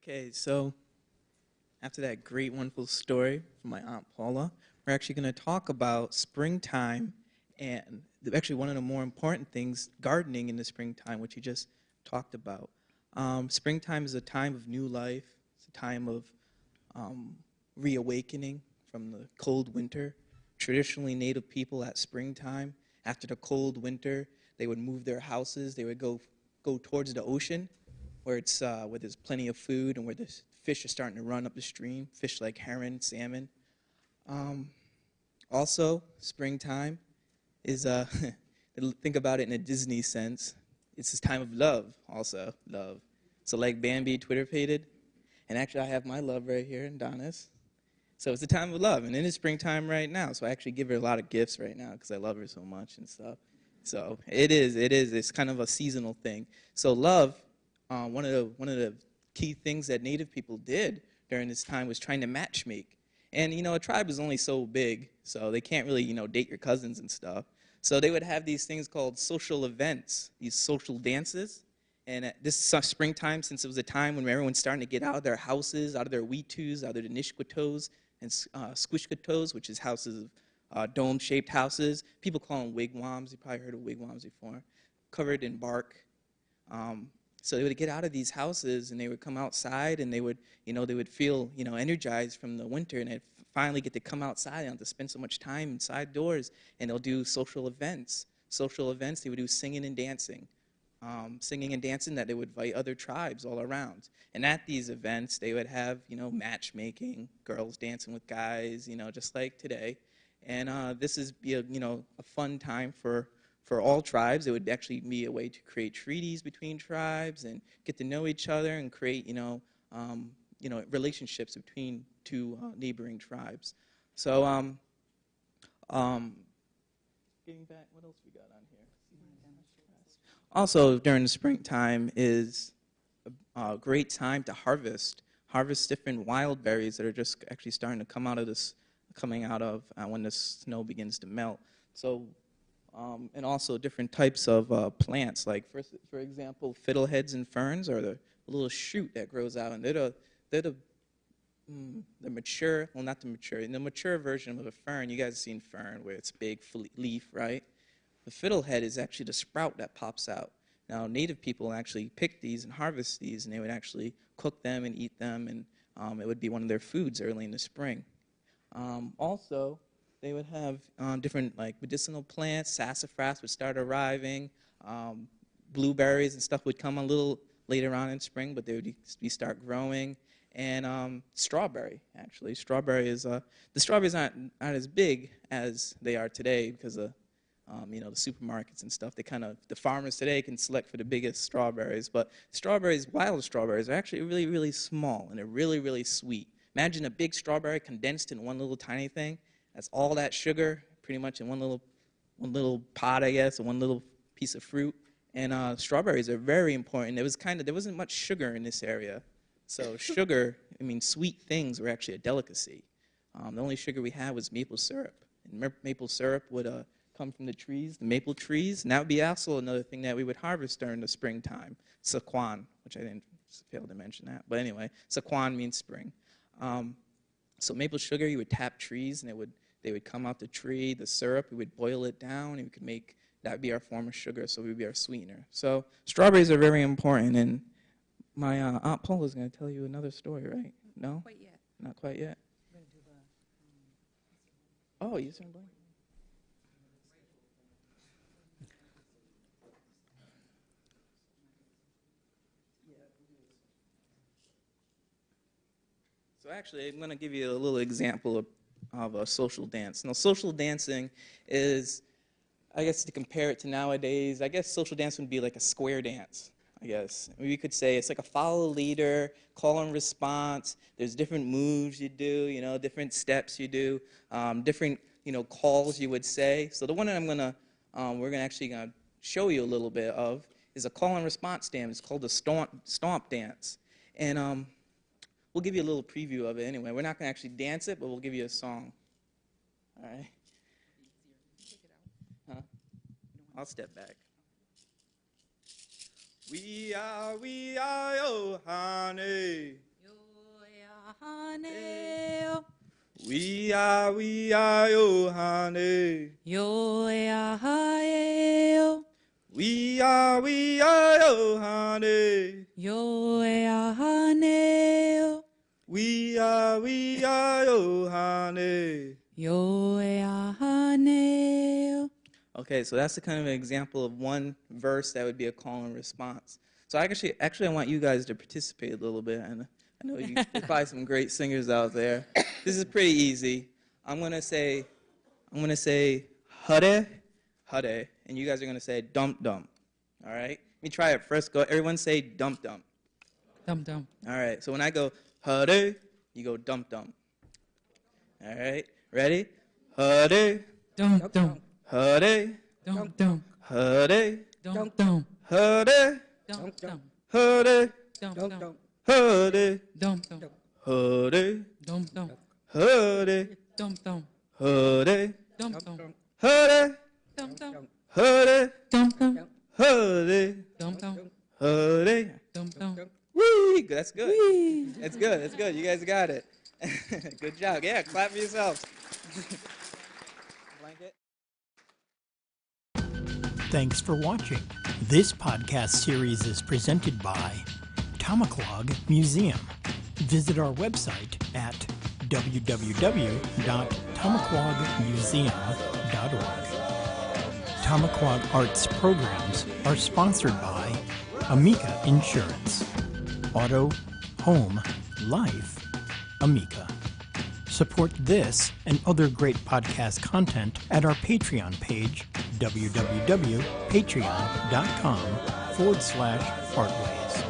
Okay, so after that great, wonderful story from my Aunt Paula, we're actually going to talk about springtime and actually one of the more important things, gardening in the springtime, which you just talked about. Springtime is a time of new life. It's a time of reawakening from the cold winter. Traditionally, Native people at springtime, after the cold winter, they would move their houses. They would go towards the ocean, where there's plenty of food and where the fish are starting to run up the stream, fish like heron, salmon. Also, springtime is, think about it in a Disney sense, it's this time of love also, love. So like Bambi Twitter-pated, and actually I have my love right here in Donis. So it's a time of love, and it is springtime right now, so I actually give her a lot of gifts right now because I love her so much and stuff. So it's kind of a seasonal thing. So love, one of the key things that Native people did during this time was trying to matchmake. And, a tribe is only so big, so they can't really, date your cousins and stuff. So they would have these things called social events, these social dances. And at this springtime, since it was a time when everyone's starting to get out of their houses, out of their weetus, out of the nishquatos and squishquatos, which is houses of dome-shaped houses. People call them wigwams. You probably heard of wigwams before, covered in bark. So they would get out of these houses and they would come outside and they would feel, energized from the winter, and they'd finally get to come outside and to spend so much time inside doors, and they'll do social events. Social events, they would do singing and dancing. Singing and dancing that they would invite other tribes all around. And at these events, they would have, matchmaking, girls dancing with guys, just like today. And this is, a fun time for all tribes. It would actually be a way to create treaties between tribes and get to know each other and create, relationships between two neighboring tribes. So, getting back, what else we got on here? Also, during the springtime is a great time to harvest different wild berries that are just actually starting to come out of when the snow begins to melt. So, and also different types of plants, like for example, fiddleheads and ferns are the little shoot that grows out, and they're the mature, well, not the mature, in the mature version of a fern. You guys have seen fern where it's big leaf, right? The fiddlehead is actually the sprout that pops out. Now, Native people actually pick these and harvest these, and they would actually cook them and eat them, and it would be one of their foods early in the spring. Also, they would have different medicinal plants. Sassafras would start arriving. Blueberries and stuff would come a little later on in spring, but they would start growing. And strawberry, actually. Strawberry is, the strawberries aren't as big as they are today because of the supermarkets and stuff. The farmers today can select for the biggest strawberries, but wild strawberries are actually really, really small, and they're really, really sweet. Imagine a big strawberry condensed in one little tiny thing. That's all that sugar, pretty much in one little pot, I guess, or one little piece of fruit. And strawberries are very important. There wasn't much sugar in this area. So sweet things were actually a delicacy. The only sugar we had was maple syrup. And maple syrup would come from the trees, the maple trees, and that would be also another thing that we would harvest during the springtime. Saquon, which I didn't fail to mention that. But anyway, Saquon means spring. So maple sugar, you would tap trees, and they would come out the tree. The syrup, we would boil it down, and we could make, that would be our form of sugar, so it would be our sweetener. So strawberries are very important, and my Aunt Paula is going to tell you another story, right? No? Not quite yet. Not quite yet? I'm going to do the... Oh, you said blank. So actually, I'm going to give you a little example of a social dance. Now, social dancing is, I guess to compare it to nowadays, I guess social dance would be like a square dance, I guess. We could say it's like a follow leader, call and response. There's different moves you do, different steps you do, different, calls you would say. So the one that we're gonna show you a little bit of is a call and response dance. It's called the stomp dance. And we'll give you a little preview of it anyway. We're not going to actually dance it, but we'll give you a song. All right? Huh? I'll step back. We are, oh, honey. Haneo. We are yo hane. Yo ea haeo. We are yo hane. Yo ea haneo. We are yo hane. Yo ea haneo. Okay, so that's the kind of an example of one verse that would be a call and response. So actually, I want you guys to participate a little bit, and I know there's probably some great singers out there. This is pretty easy. I'm gonna say, hare, hare, and you guys are gonna say dump dump. All right? Let me try it first. Go. Everyone say dump dump. Dum dum. All right. So when I go hare, you go dump dump. All right. Ready? Hare, Dum dum. hare, Dum dum. hare, Dum dum. hare, Dum dum. hare, Dum dum. hare, Dum dum. hare, Dum dum. hare, Dum dum. hare, Dum dum. hare, Dum dum. hare, Dum dum. hare, Dum dum. hare. Dum dum. Whee! That's good. That's good. That's good. You guys got it. Good job. Yeah, clap for yourselves. Blanket. Thanks for watching. This podcast series is presented by Tamaclog Museum. Visit our website at www.tamaclogmuseum.org. Tamaclog Arts programs are sponsored by Amica Insurance. Auto, home, life, Amica. Support this and other great podcast content at our Patreon page, www.patreon.com/artways.